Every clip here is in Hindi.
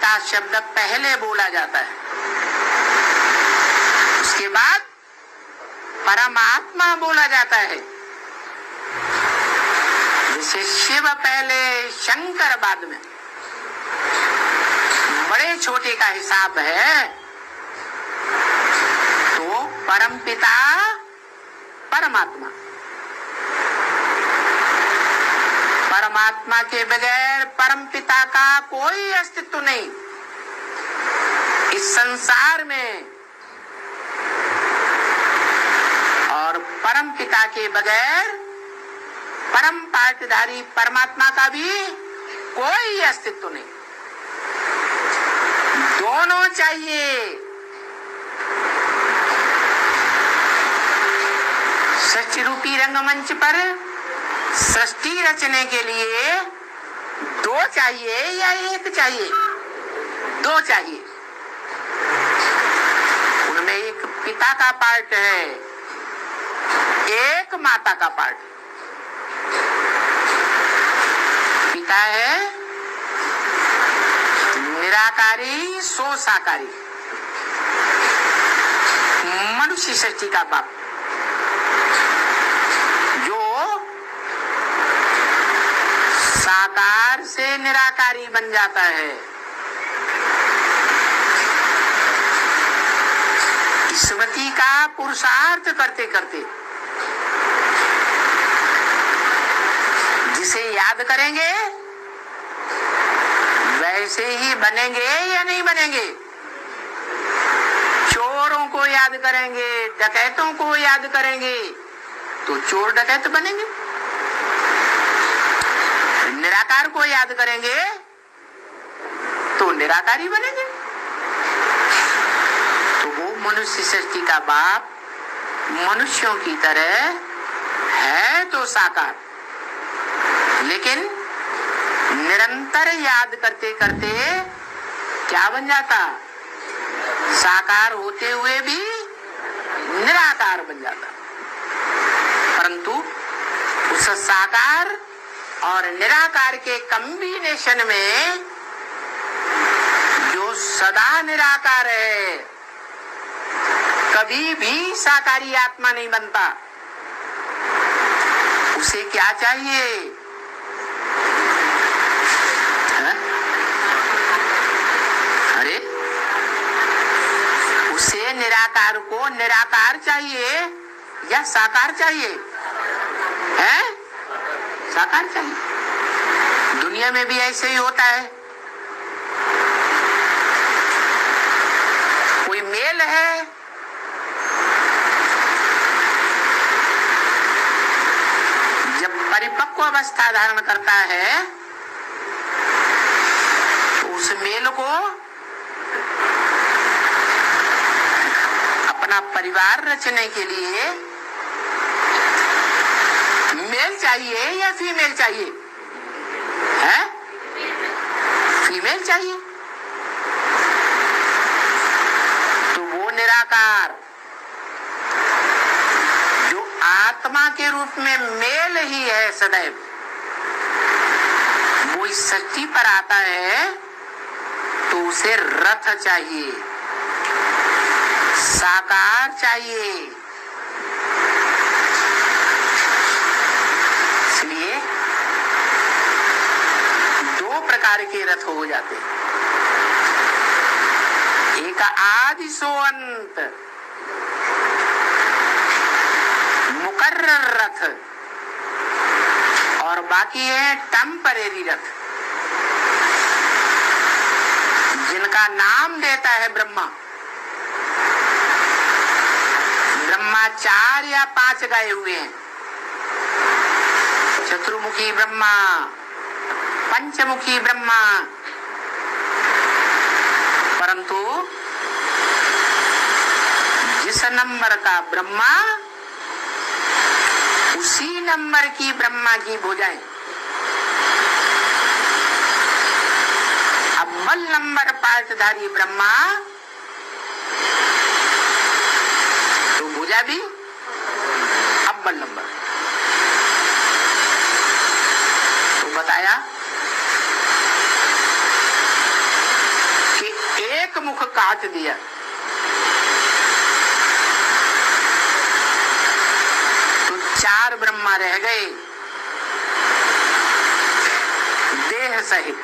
पिता शब्द पहले बोला जाता है, उसके बाद परमात्मा बोला जाता है। जैसे शिव पहले, शंकर बाद में। बड़े छोटे का हिसाब है तो परम पिता परमात्मा। परमात्मा के बगैर परम पिता का कोई अस्तित्व नहीं इस संसार में, और परम पिता के बगैर परम पाठधारी परमात्मा का भी कोई अस्तित्व नहीं। दोनों चाहिए। सृष्टि रूपी रंगमंच पर सृष्टि रचने के लिए दो चाहिए या एक चाहिए? दो चाहिए। उनमें एक पिता का पार्ट है, एक माता का पार्ट। पिता है निराकारी सो साकारी, मनुष्य सृष्टि का बाप, जो साकार से निराकारी बन जाता है। ईश्वती का पुरुषार्थ करते करते जिसे याद करेंगे वैसे ही बनेंगे या नहीं बनेंगे? चोरों को याद करेंगे, डकैतों को याद करेंगे तो चोर डकैत बनेंगे। निराकार को याद करेंगे तो निराकारी बनेंगे। तो वो मनुष्य सृष्टि का बाप मनुष्यों की तरह है तो साकार, लेकिन निरंतर याद करते करते क्या बन जाता? साकार होते हुए भी निराकार बन जाता। परंतु उस साकार और निराकार के कॉम्बिनेशन में जो सदा निराकार है, कभी भी साकारी आत्मा नहीं बनता। उसे क्या चाहिए? अरे उसे निराकार को निराकार चाहिए या साकार चाहिए? है साकार चाहिए। दुनिया में भी ऐसे ही होता है। कोई मेल है, जब परिपक्व अवस्था धारण करता है तो उस मेल को अपना परिवार रचने के लिए मेल चाहिए या फीमेल चाहिए? है फीमेल चाहिए। तो वो निराकार जो आत्मा के रूप में मेल ही है सदैव, वो इस सृष्टि पर आता है तो उसे रथ चाहिए, साकार चाहिए। इसलिए दो प्रकार के रथ हो जाते हैं, एक आदि सो अंत मुकर्रर रथ, और बाकी है टेम्परेरी रथ, जिनका नाम देता है ब्रह्मा। ब्रह्मा 4 या 5 गए हुए हैं, चतुर्मुखी ब्रह्मा, पंचमुखी ब्रह्मा, परंतु जिस नंबर का ब्रह्मा उसी नंबर की ब्रह्मा की भुजाएं। अव्वल नंबर पाठधारी ब्रह्मा तो भुजा भी अव्वल नंबर। तो बताया काट दिया। तो 4 ब्रह्मा रह गए देह सहित।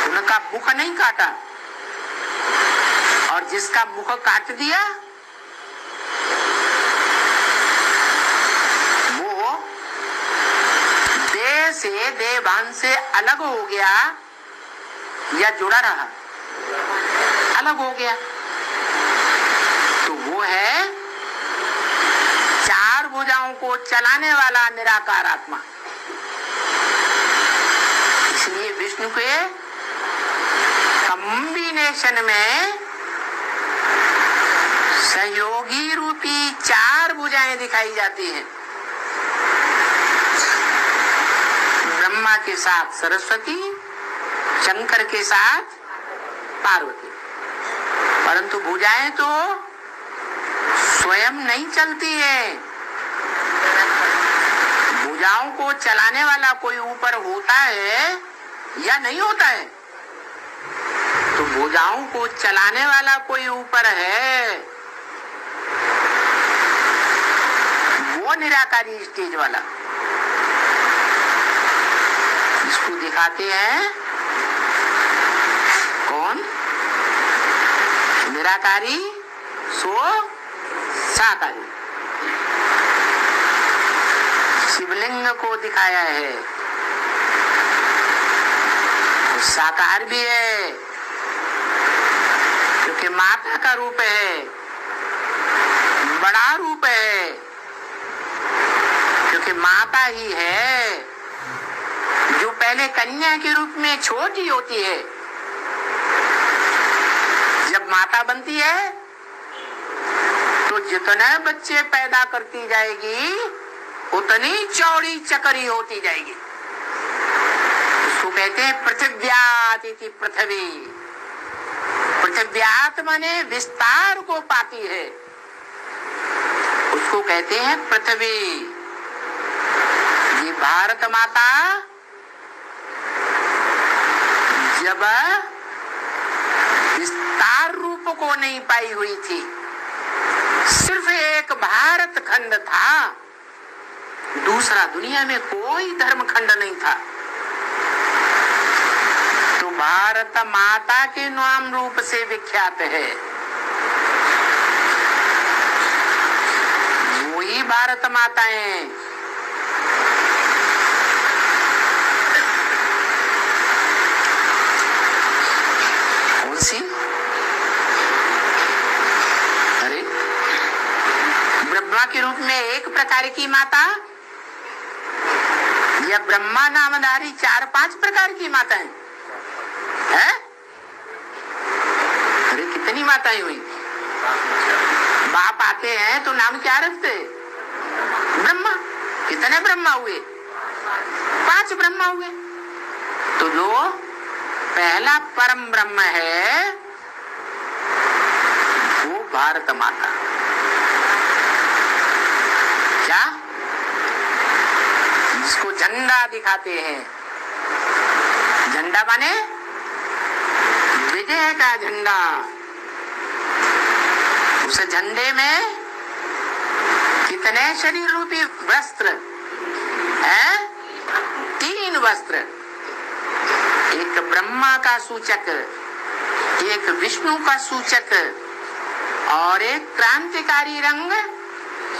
उनका मुख नहीं काटा, और जिसका मुख काट दिया वो देह से, देहभान से अलग हो गया या जुड़ा रहा? अलग हो गया। तो वो है 4 भुजाओं को चलाने वाला निराकार आत्मा। इसलिए विष्णु के कॉम्बिनेशन में सहयोगी रूपी 4 भुजाएं दिखाई जाती हैं। ब्रह्मा के साथ सरस्वती, शंकर के साथ पार्वती। परंतु भुजाएं तो स्वयं नहीं चलती है। भुजाओं को चलाने वाला कोई ऊपर होता है या नहीं होता है? तो भुजाओं को चलाने वाला कोई ऊपर है, वो निराकारी स्टेज वाला। इसको दिखाते हैं कौन? निराकारी सो साकारी। शिवलिंग को दिखाया है, तो साकार भी है क्योंकि माता का रूप है, बड़ा रूप है क्योंकि माता ही है जो पहले कन्या के रूप में छोटी होती है। जब माता बनती है तो जितने बच्चे पैदा करती जाएगी उतनी चौड़ी चकरी होती जाएगी। उसको कहते हैं पृथिव्यात इति पृथ्वी। पृथिव्यात माने विस्तार को पाती है, उसको कहते हैं पृथ्वी। ये भारत माता जब विस्तार रूप को नहीं पाई हुई थी, सिर्फ एक भारत खंड था, दूसरा दुनिया में कोई धर्म खंड नहीं था, तो भारत माता के नाम रूप से विख्यात है। वही भारत माताएं कौन सी? अरे ब्रह्मा के रूप में एक प्रकार की माता या ब्रह्मा नामधारी 4-5 प्रकार की माताएं हैं? अरे कितनी माताएं हुई? बाप आते हैं तो नाम क्या रखते? ब्रह्मा। कितने ब्रह्मा हुए? 5 ब्रह्मा हुए। तो जो पहला परम ब्रह्म है वो भारत माता। क्या? जिसको झंडा दिखाते हैं, झंडा माने विजय का झंडा। उस झंडे में कितने शरीर रूपी वस्त्र हैं? 3 वस्त्र। एक ब्रह्मा का सूचक, एक विष्णु का सूचक और एक क्रांतिकारी रंग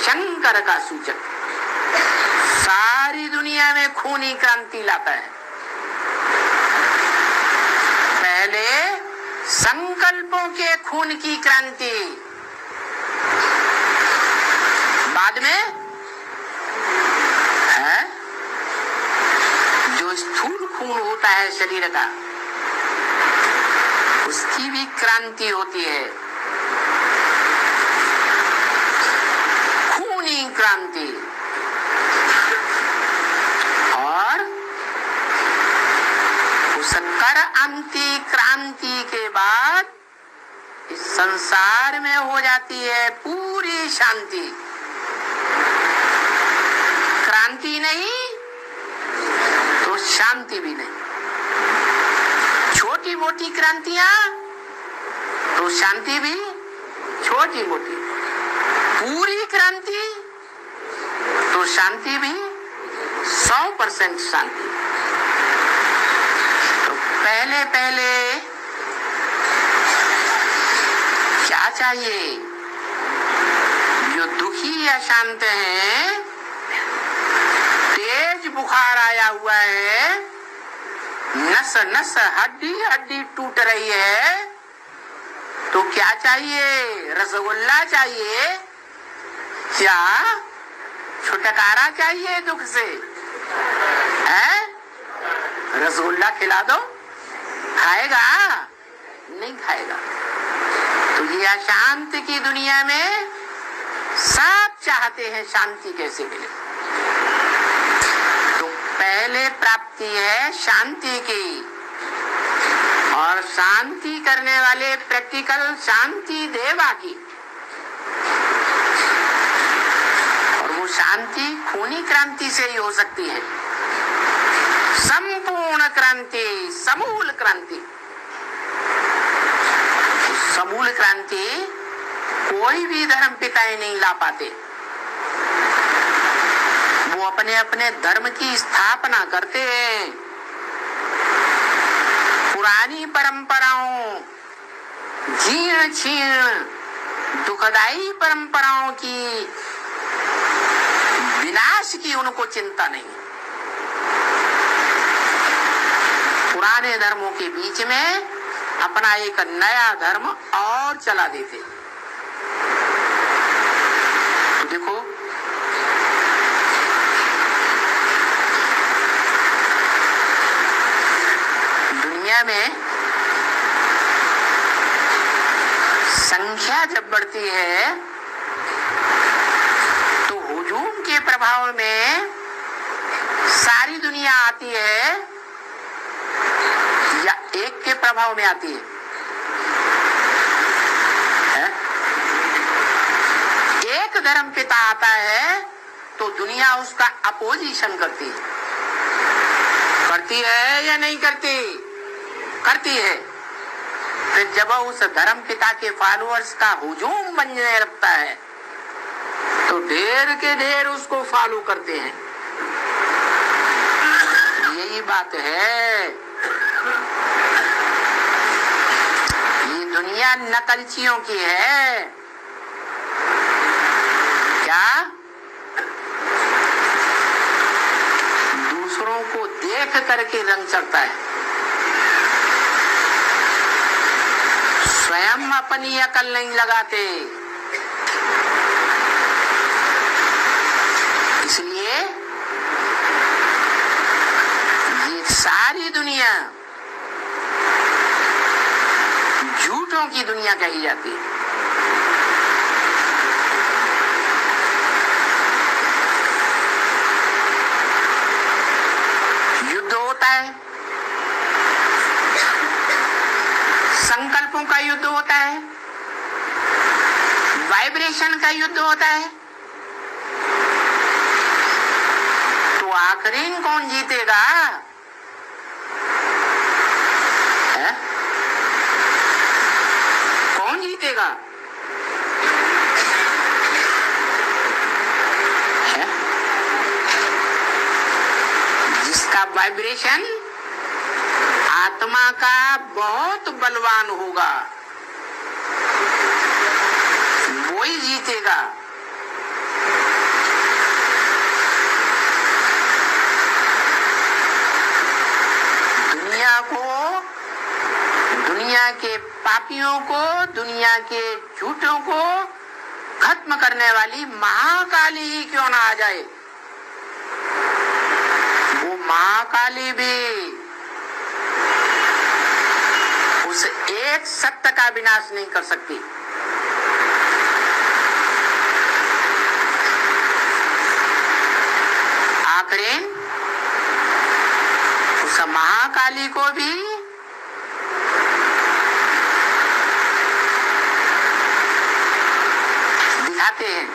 शंकर का सूचक। सारी दुनिया में खूनी क्रांति लाता है। पहले संकल्पों के खून की क्रांति, बाद में है जो स्थूल खून होता है शरीर का, उसकी भी क्रांति होती है, खूनी क्रांति। और उस कर अंति क्रांति के बाद इस संसार में हो जाती है पूरी शांति। क्रांति नहीं तो शांति भी नहीं। छोटी मोटी क्रांतियां तो शांति भी छोटी मोटी, पूरी क्रांति तो शांति भी 100% शांति। तो पहले पहले क्या चाहिए? जो दुखी या शांत है, तेज बुखार आया हुआ है, नस नस हड्डी हड्डी टूट रही है, तो क्या चाहिए? रसगुल्ला चाहिए, क्या छुटकारा चाहिए दुख से? है? रसगुल्ला खिला दो, खाएगा? नहीं खाएगा। तो ये अशांत की दुनिया में सब चाहते हैं शांति कैसे मिले। तो पहले प्राप्ति है शांति की, और शांति करने वाले प्रैक्टिकल शांति देवा की। और वो शांति खूनी क्रांति से ही हो सकती है, संपूर्ण क्रांति, समूल क्रांति। समूल क्रांति कोई भी धर्म पिताएं नहीं ला पाते। वो अपने अपने धर्म की स्थापना करते हैं। पुरानी परंपराओं, जीर्ण छीर्ण दुखदायी परंपराओं की विनाश की उनको चिंता नहीं। पुराने धर्मों के बीच में अपना एक नया धर्म और चला देते। तो देखो, दुनिया में संख्या जब बढ़ती है तो हुजूम के प्रभाव में सारी दुनिया आती है या एक के प्रभाव में आती है? एक धर्म पिता आता है तो दुनिया उसका अपोजिशन करती है। करती है या नहीं करती? करती है। फिर जब उस धर्म पिता के फॉलोअर्स का हुजूम बनने लगता है तो ढेर के ढेर उसको फॉलो करते हैं। यही बात है। ये दुनिया नकलचियों की है। क्या? दूसरों को देख करके रंग चढ़ता है, स्वयं अपनी अकल नहीं लगाते। इसलिए ये सारी दुनिया झूठों की दुनिया कही जाती है। युद्ध होता है, संकल्पों का युद्ध होता है, वाइब्रेशन का युद्ध होता है। तो आखिरी कौन जीतेगा? है? कौन जीतेगा? है? जिसका वाइब्रेशन आत्मा का बहुत बलवान होगा वो ही जीतेगा। दुनिया को, दुनिया के पापियों को, दुनिया के झूठों को खत्म करने वाली महाकाली ही क्यों ना आ जाए, वो महाकाली भी उस एक सत्य का विनाश नहीं कर सकती। आखिर उस महाकाली को भी दिखाते हैं।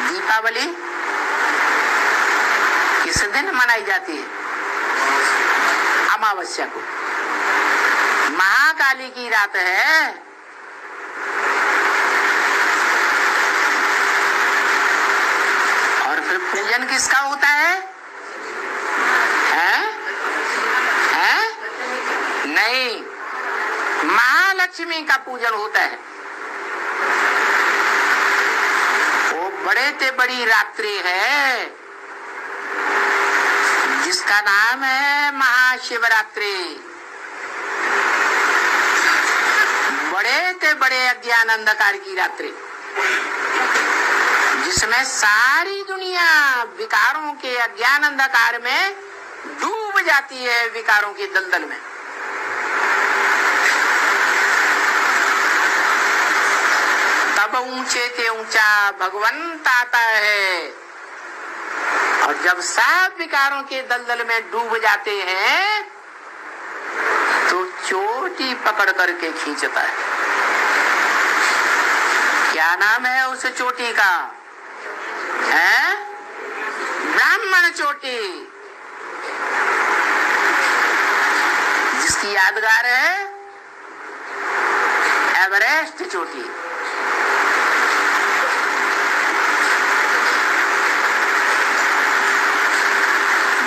दीपावली किस दिन मनाई जाती है? अमावस्या को। दिवाली की रात है। और फिर पूजन किसका होता है? हैं? नहीं, महालक्ष्मी का पूजन होता है। वो बड़े से बड़ी रात्रि है जिसका नाम है महाशिवरात्रि। बड़े से बड़े अज्ञान अंधकार की रात्रि, जिसमें सारी दुनिया विकारों के अज्ञान अंधकार में डूब जाती है, विकारों के दलदल में। तब ऊंचे से ऊंचा भगवंत आता है, और जब सब विकारों के दलदल में डूब जाते हैं तो चोटी पकड़ करके खींचता है। क्या नाम है उस चोटी का? है ब्राह्मण चोटी, जिसकी यादगार है एवरेस्ट चोटी।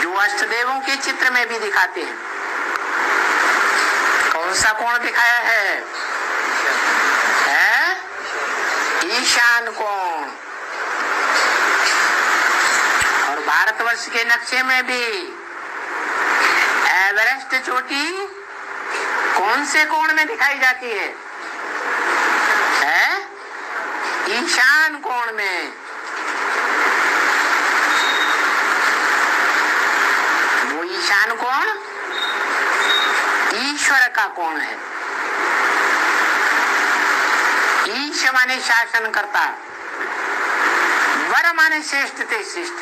जो अष्टदेवों के चित्र में भी दिखाते हैं। कौन सा कोण दिखाया है? ईशान कोण। और भारतवर्ष के नक्शे में भी एवरेस्ट चोटी कौन से कोण में दिखाई जाती है? ईशान कोण में। वो ईशान कोण ईश्वर का कोण है। ईश माने शासन करता, वर माने श्रेष्ठ ते श्रेष्ठ।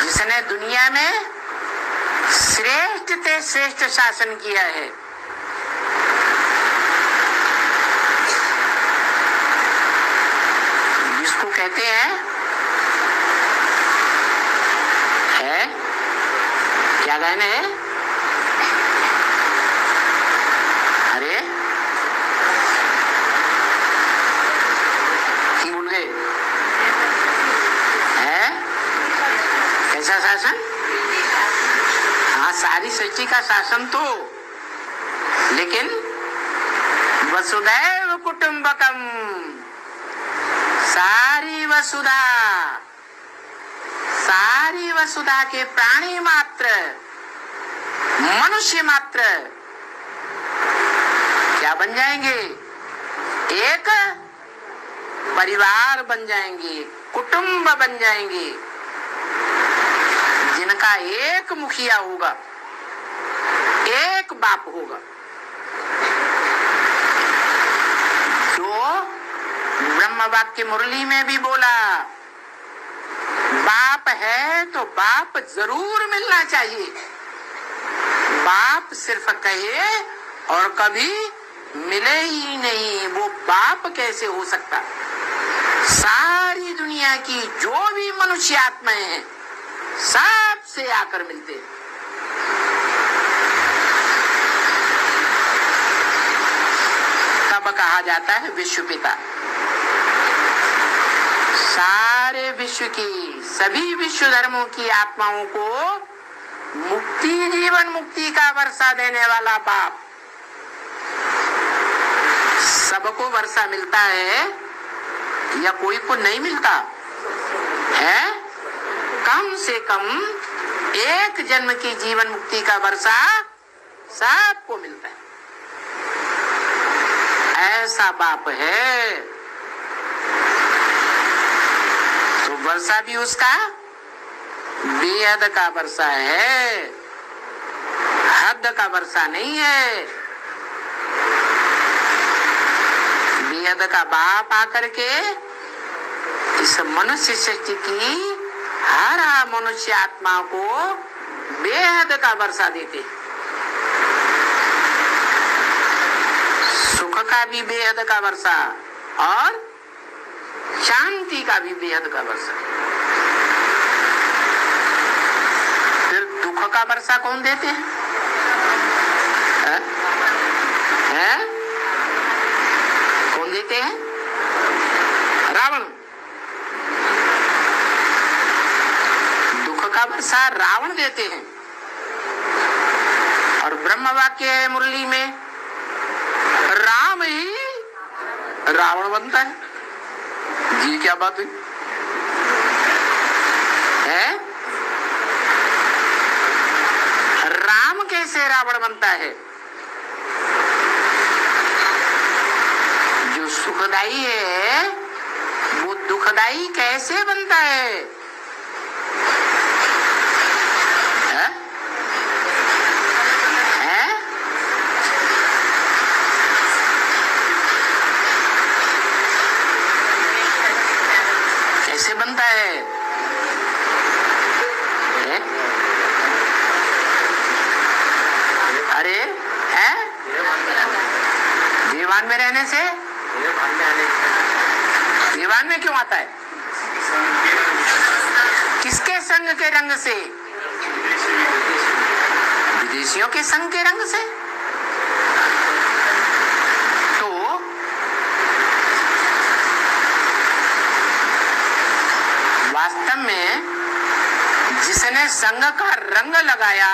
जिसने दुनिया में श्रेष्ठ ते श्रेष्ठ शासन किया है। जिसको कहते हैं क्या कहने हैं? अरे भूल गए? कैसा शासन? हाँ, सारी सृष्टि का शासन तो, लेकिन वसुधैव कुटुंबकम, सारी वसुधा के प्राणी मात्र, मनुष्य मात्र क्या बन जाएंगे? एक परिवार बन जाएंगे, कुटुंब बन जाएंगे, जिनका एक मुखिया होगा, एक बाप होगा। जो ब्रह्म वाक्य मुरली में भी बोला, बाप है तो बाप जरूर मिलना चाहिए। बाप सिर्फ कहे और कभी मिले ही नहीं, वो बाप कैसे हो सकता? सारी दुनिया की जो भी मनुष्य आत्माएं हैं, सब से आकर मिलते हैं। तब कहा जाता है विश्व पिता। सारे विश्व की, सभी विश्व धर्मों की आत्माओं को मुक्ति, जीवन मुक्ति का वर्षा देने वाला बाप। सबको वर्षा मिलता है या कोई को नहीं मिलता है? कम से कम एक जन्म की जीवन मुक्ति का वर्षा सबको मिलता है। ऐसा बाप है तो वर्षा भी उसका बेहद का वर्षा है, हद का वर्षा नहीं है। बेहद का बाप आकर के इस मनुष्य सृष्टि की हर मनुष्य आत्मा को बेहद का वर्षा देते। सुख का भी बेहद का वर्षा और शांति का भी बेहद का वर्षा। फिर दुख का वर्षा कौन देते हैं? देते हैं। और ब्रह्म वाक्य है मुरली में, राम ही रावण बनता है। जी क्या बात है? राम कैसे रावण बनता है? जो सुखदाई है वो दुखदाई कैसे बनता है? हैं? हैं? कैसे बनता है? हैं? अरे हैं? दीवान में रहने से? दीवान में क्यों आता है? किसके संग के रंग से? विदेशियों के संग के रंग से। तो वास्तव में जिसने संग का रंग लगाया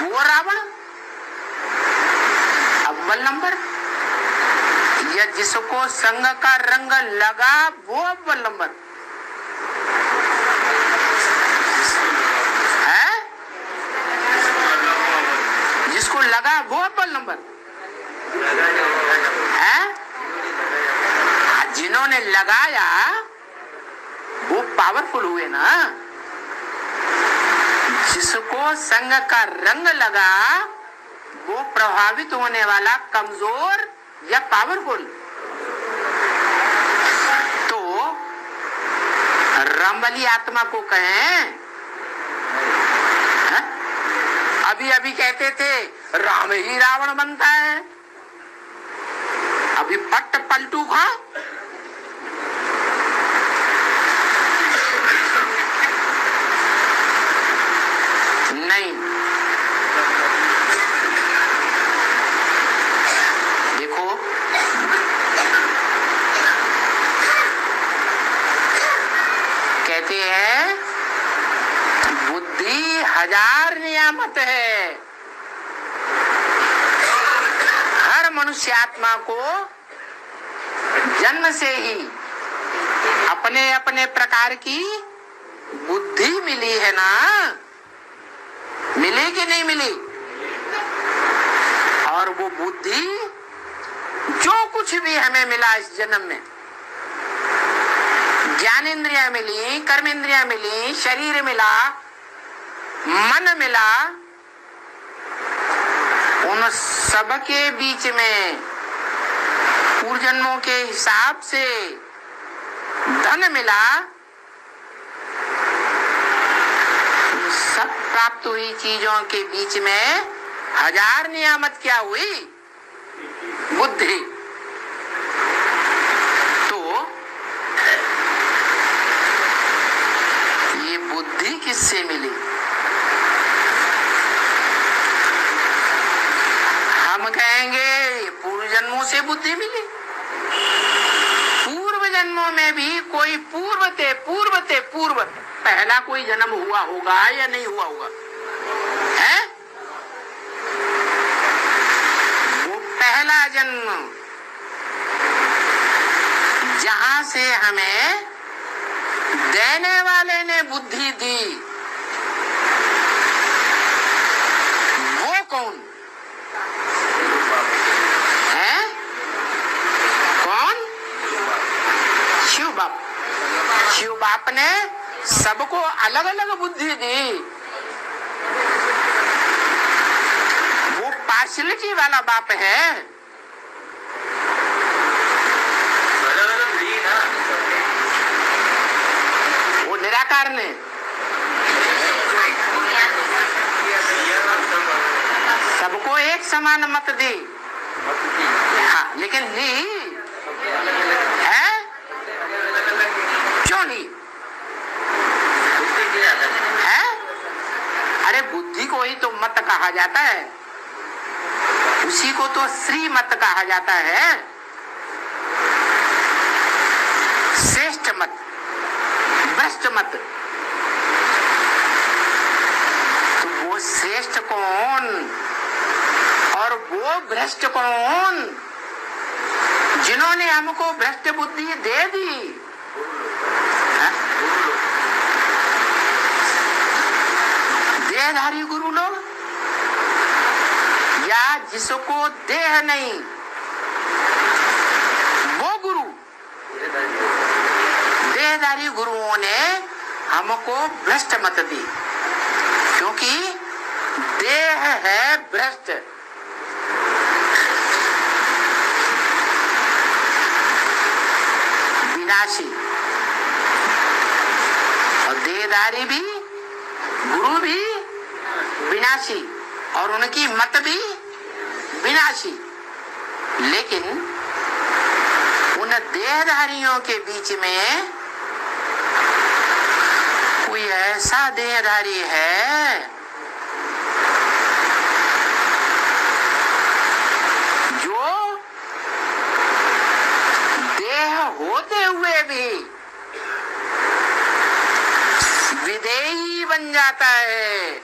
वो रावण अव्वल नंबर, या जिसको संग का रंग लगा वो अव्वल नंबर है? जिसको लगा वो अव्वल नंबर है। जिन्होंने लगाया वो पावरफुल हुए ना। जिसको संग का रंग लगा वो प्रभावित होने वाला कमजोर या पावरफुल। तो रामबली आत्मा को कहें, अभी अभी कहते थे राम ही रावण बनता है, अभी पट्ट पलटू खा। नहीं, देखो कहते हैं बुद्धि 1000 नियामत है। हर मनुष्य आत्मा को जन्म से ही अपने अपने प्रकार की बुद्धि मिली है ना। मिली कि नहीं मिली? और वो बुद्धि जो कुछ भी हमें मिला इस जन्म में, ज्ञान इंद्रियां मिली, कर्म इंद्रियां मिली, शरीर मिला, मन मिला, उन सब के बीच में पूर्व जन्मों के हिसाब से धन मिला। सब प्राप्त हुई चीजों के बीच में 1000 नियामत क्या हुई? बुद्धि। तो ये बुद्धि किससे मिली? हम कहेंगे पूर्व जन्मों से बुद्धि मिली। पूर्व जन्मों में भी कोई पूर्व पहला कोई जन्म हुआ होगा या नहीं हुआ होगा? है? वो पहला जन्म जहां से हमें देने वाले ने बुद्धि दी, वो कौन है? कौन? शिव बाप। शिव बाप ने सबको अलग अलग बुद्धि दी। वो पार्शियलिटी वाला बाप है। वो निराकार ने सबको एक समान मत दी। हाँ, लेकिन ली है। क्यों ली है? अरे बुद्धि को ही तो मत कहा जाता है, उसी को तो श्री मत कहा जाता है। श्रेष्ठ मत, भ्रष्ट मत श्रेष्ठ कौन और वो भ्रष्ट कौन जिन्होंने हमको भ्रष्ट बुद्धि दे दी? देहधारी गुरु लोग, या जिसको देह नहीं वो गुरु? देहधारी गुरुओं ने हमको भ्रष्ट मत दी, क्योंकि देह है भ्रष्ट। विनाशी, और देहधारी भी गुरु भी विनाशी, और उनकी मत भी विनाशी। लेकिन उन देहधारियों के बीच में कोई ऐसा देहधारी है जो देह होते हुए भी विदेही बन जाता है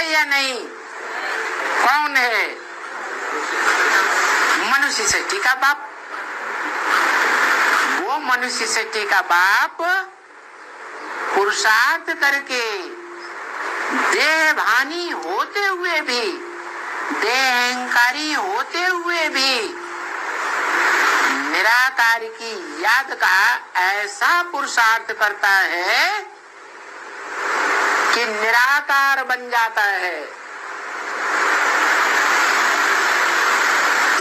या नहीं? कौन है? मनुष्य सृष्टि का बाप। वो मनुष्य सृष्टि का बाप पुरुषार्थ करके देहभानी होते हुए भी, देहंकारी होते हुए भी निराकार की याद का ऐसा पुरुषार्थ करता है कि निराकार बन जाता है।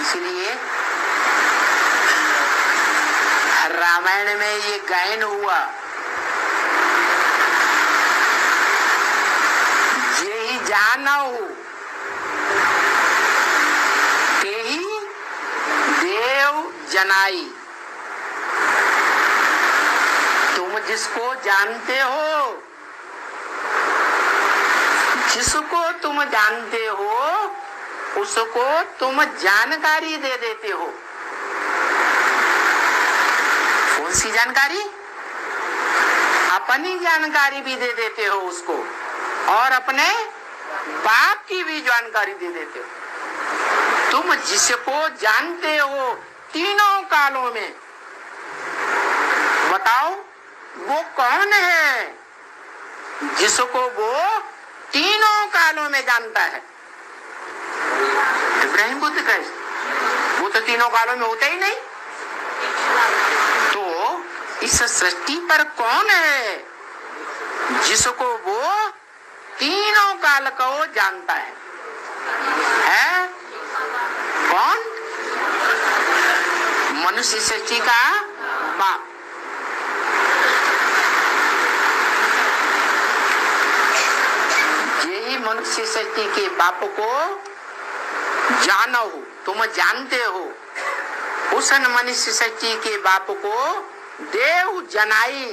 इसलिए रामायण में ये गायन हुआ, जे ही जानौ ते ही देव जनाई। तुम जिसको जानते हो, जिसको तुम जानते हो उसको तुम जानकारी दे देते हो। कौन सी जानकारी? अपनी जानकारी भी दे देते हो उसको, और अपने बाप की भी जानकारी दे देते हो। तुम जिसको जानते हो तीनों कालों में, बताओ वो कौन है जिसको वो तीनों कालों में जानता है? इब्राहिम बुद्ध कैसे? वो तो तीनों कालों में होते ही नहीं। तो इस सृष्टि पर कौन है जिसको वो तीनों काल को जानता है? कौन? मनुष्य सृष्टि का बाप। यही मनुष्य सृष्टि के बाप को जानो, तुम जानते हो। उस मनुष्य सृष्टि के बाप को देव जनाई,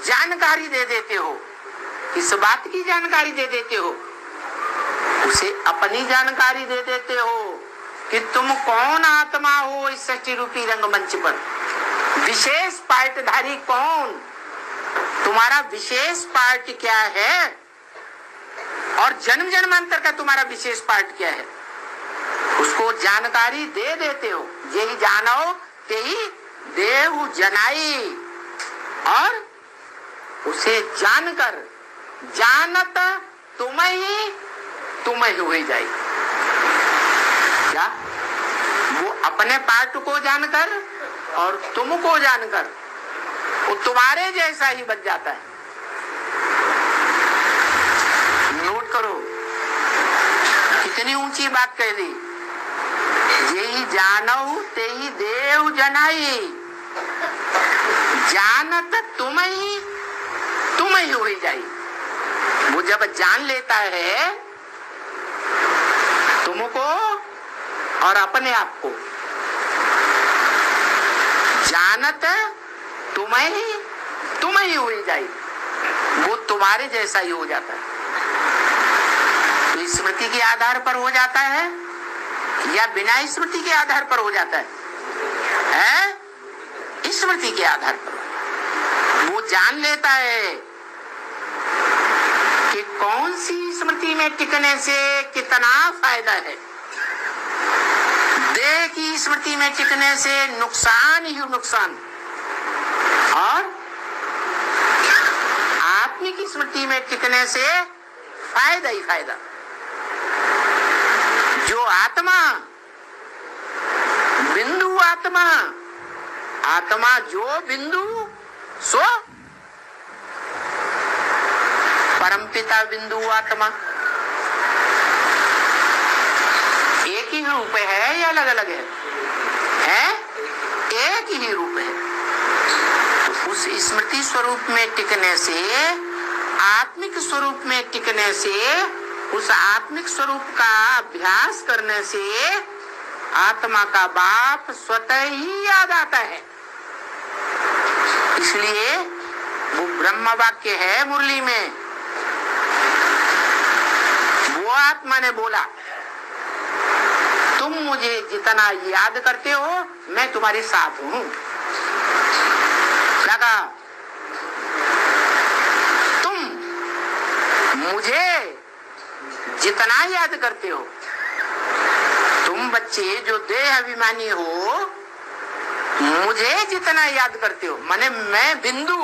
जानकारी दे देते हो। किस बात की जानकारी दे देते हो? उसे अपनी जानकारी दे देते हो कि तुम कौन आत्मा हो इस सृष्टि रूपी रंगमंच पर। विशेष पार्टधारी कौन, तुम्हारा विशेष पार्ट क्या है, और जन्म जन्मांतर का तुम्हारा विशेष पार्ट क्या है, उसको जानकारी दे देते हो। यही जानो ते ही देव जनाई। और उसे जानकर, जानत तुम ही हो जाए। क्या? वो अपने पार्ट को जानकर और तुमको जानकर वो तुम्हारे जैसा ही बन जाता है। नोट करो कितनी ऊंची बात कह दी। यही जानऊ ते ही देव जनाई। जानत तुम ही हो जाई। वो जब जान लेता है तुमको और अपने आप को, जानत तुम ही हो जाई, वो तुम्हारे जैसा ही हो जाता है। तो स्मृति के आधार पर हो जाता है या बिना स्मृति के आधार पर हो जाता है? स्मृति के आधार पर वो जान लेता है कौन सी स्मृति में टिकने से कितना फायदा है। देह की स्मृति में टिकने से नुकसान ही नुकसान, और आत्मिक स्मृति में टिकने से फायदा ही फायदा। जो आत्मा बिंदु आत्मा, आत्मा जो बिंदु सो परमपिता बिंदु आत्मा। एक ही रूप है या अलग अलग है? एक ही रूप है। तो उस स्मृति स्वरूप में टिकने से, आत्मिक स्वरूप में टिकने से, उस आत्मिक स्वरूप का अभ्यास करने से आत्मा का बाप स्वतः ही याद आता है। इसलिए वो ब्रह्म वाक्य है मुरली में, वो आत्मा ने बोला, तुम मुझे जितना याद करते हो मैं तुम्हारे साथ हूं। लगा, तुम मुझे जितना याद करते हो, तुम बच्चे जो देह अभिमानी हो, मुझे जितना याद करते हो, माने मैं बिंदु,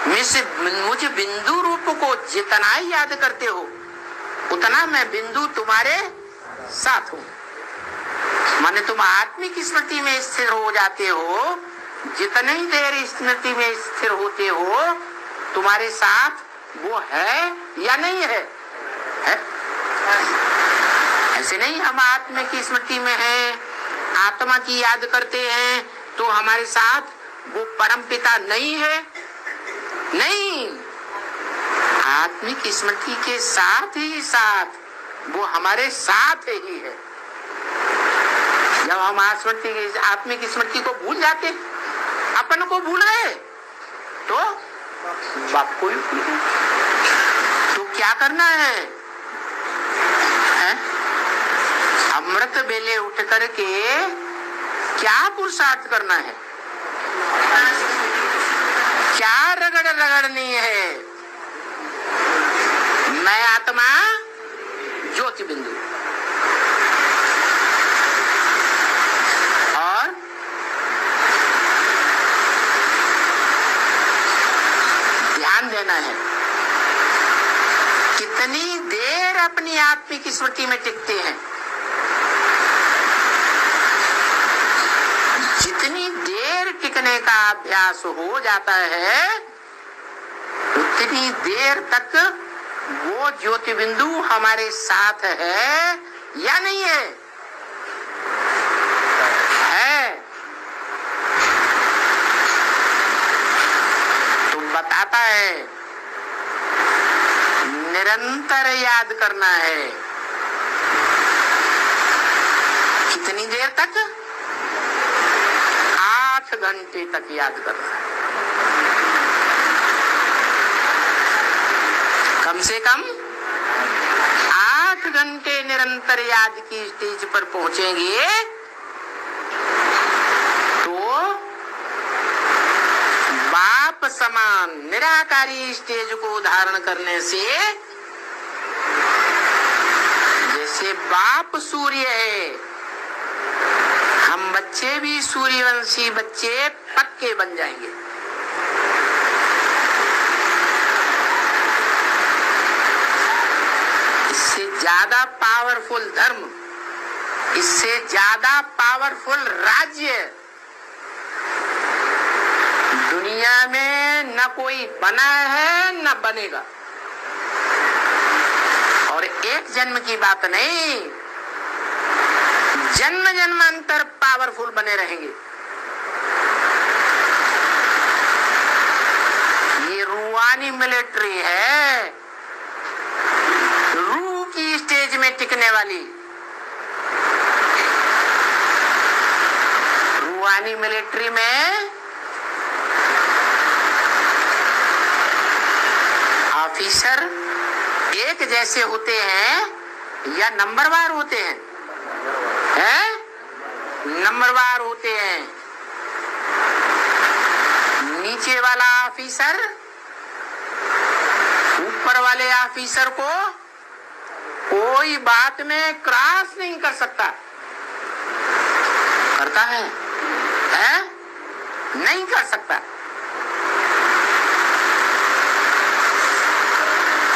मुझे बिंदु रूप को जितना याद करते हो, उतना मैं बिंदु तुम्हारे साथ हूं। माने तुम आत्मिक स्मृति में स्थिर हो जाते हो, जितनी देर स्मृति में स्थिर होते हो, तुम्हारे साथ वो है या नहीं है? ऐसे नहीं हम आत्मा की स्मृति में हैं, आत्मा की याद करते हैं तो हमारे साथ वो परम पिता नहीं है। नहीं, आत्मिक स्मृति के साथ ही साथ वो हमारे साथ ही है। जब हम आत्मिक स्मृति को भूल जाते, अपन को भूल गए, तो बाप को ही भूल गए। तो क्या करना है? अमृत बेले उठ करके क्या पुरुषार्थ करना है? क्या रगड़ रगड़नी है? मैं आत्मा ज्योति बिंदु, और ध्यान देना है कितनी देर अपनी आत्मिक स्मृति में टिकते हैं। जितनी देर टिकने का अभ्यास हो जाता है, उतनी देर तक वो ज्योति बिंदु हमारे साथ है या नहीं है? है। तो बताता है निरंतर याद करना है। कितनी देर तक? 8 घंटे तक याद करना है, कम से कम 8 घंटे निरंतर याद की स्टेज पर पहुंचेंगे तो बाप समान निराकारी स्टेज को धारण करने से, जैसे बाप सूर्य है, हम बच्चे भी सूर्यवंशी बच्चे पक्के बन जाएंगे। इससे ज्यादा पावरफुल धर्म, इससे ज्यादा पावरफुल राज्य दुनिया में न कोई बना है न बनेगा। और एक जन्म की बात नहीं, जन्म जन्मांतर पावरफुल बने रहेंगे। ये रूहानी मिलिट्री है, रूह की स्टेज में टिकने वाली रूहानी मिलिट्री में ऑफिसर एक जैसे होते हैं या नंबरवार होते हैं? नंबरवार होते हैं। नीचे वाला ऑफिसर ऊपर वाले ऑफिसर को कोई बात में क्रॉस नहीं कर सकता। करता है? नहीं कर सकता।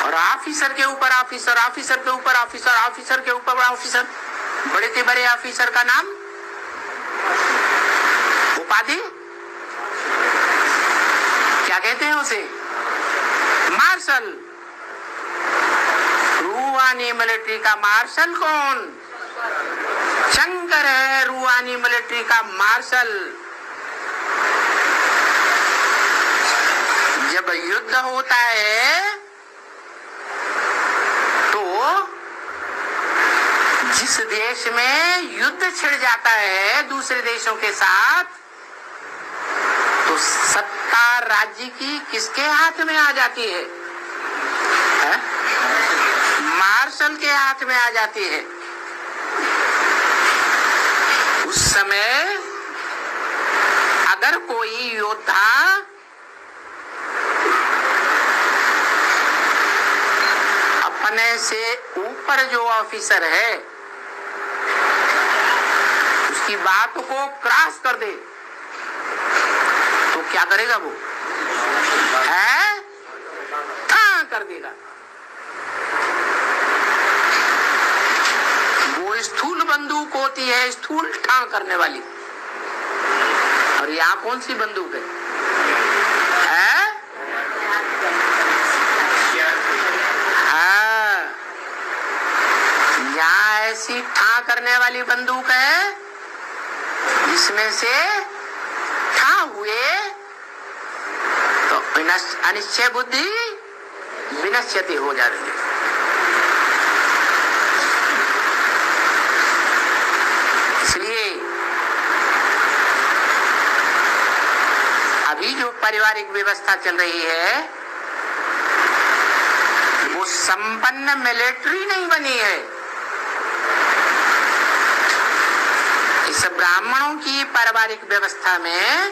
और ऑफिसर के ऊपर ऑफिसर, ऑफिसर के ऊपर ऑफिसर, ऑफिसर के ऊपर ऑफिसर, बड़े से बड़े ऑफिसर का नाम, उपाधि क्या कहते हैं उसे? मार्शल। रूहानी मिलिट्री का मार्शल कौन? शंकर है रूहानी मिलिट्री का मार्शल। जब युद्ध होता है तो जिस देश में युद्ध छिड़ जाता है दूसरे देशों के साथ, तो सत्ता राज्य की किसके हाथ में आ जाती है? मार्शल के हाथ में आ जाती है। उस समय अगर कोई योद्धा अपने से ऊपर जो ऑफिसर है उसकी बात को क्रॉस कर दे तो क्या करेगा वो? हाँ कर देगा। वो स्थूल बंदूक होती है, स्थूल ठां करने वाली। और यहाँ कौन सी बंदूक है? हाँ, यहाँ ऐसी ठां करने वाली बंदूक है जिसमें से ठां हुए तो अनिश्चय बुद्धि विनश्यति हो जाती है। इसलिए अभी जो पारिवारिक व्यवस्था चल रही है वो संपन्न मिलिट्री नहीं बनी है। इस ब्राह्मणों की पारिवारिक व्यवस्था में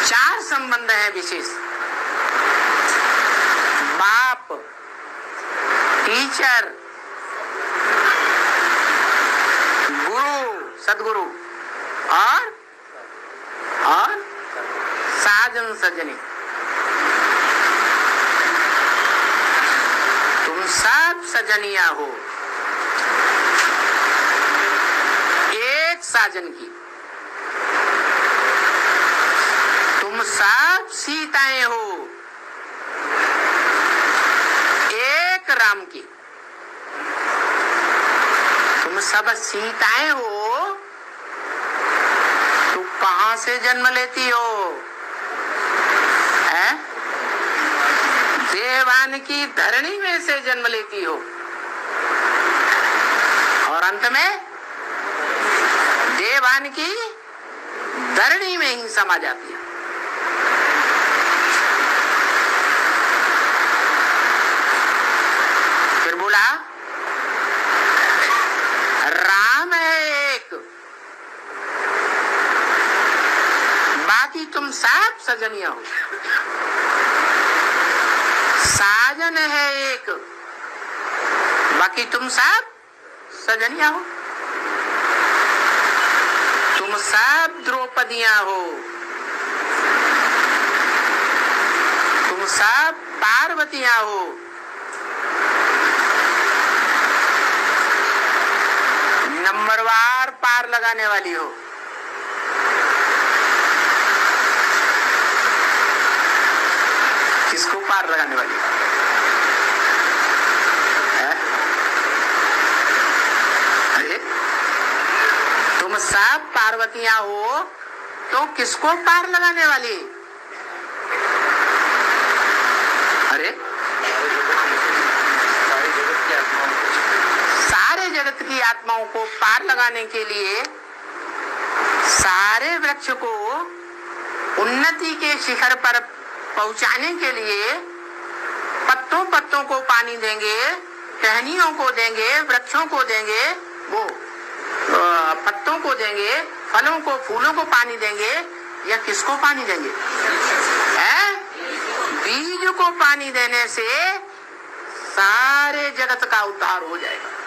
4 संबंध हैं विशेष। बाप, टीचर, गुरु, सदगुरु और साजन सजनी। तुम सब सजनिया हो एक साजन की। तुम सब सीताएं हो एक राम की। तुम सब सीताएं हो तो कहां से जन्म लेती हो? देवान की धरणी में से जन्म लेती हो और अंत में देवान की धरणी में ही समा जाती है। फिर बोला राम है एक, बाकी तुम सब सजनिया हो। साजन है एक, बाकी तुम सब सजनिया हो। तुम सब द्रौपदियां हो, तुम सब पार्वतियां हो। नंबरवार पार लगाने वाली हो। किसको पार लगाने वाली है? अरे तुम सब पार्वतियां हो तो किसको पार लगाने वाली? अरे सारे जगत की आत्माओं को पार लगाने के लिए, सारे वृक्ष को उन्नति के शिखर पर पहुंचाने के लिए पत्तों पत्तों को पानी देंगे, टहनियों को देंगे, वृक्षों को देंगे, वो पत्तों को देंगे, फलों को, फूलों को पानी देंगे, या किसको पानी देंगे? बीज को पानी देने से सारे जगत का उद्धार हो जाएगा।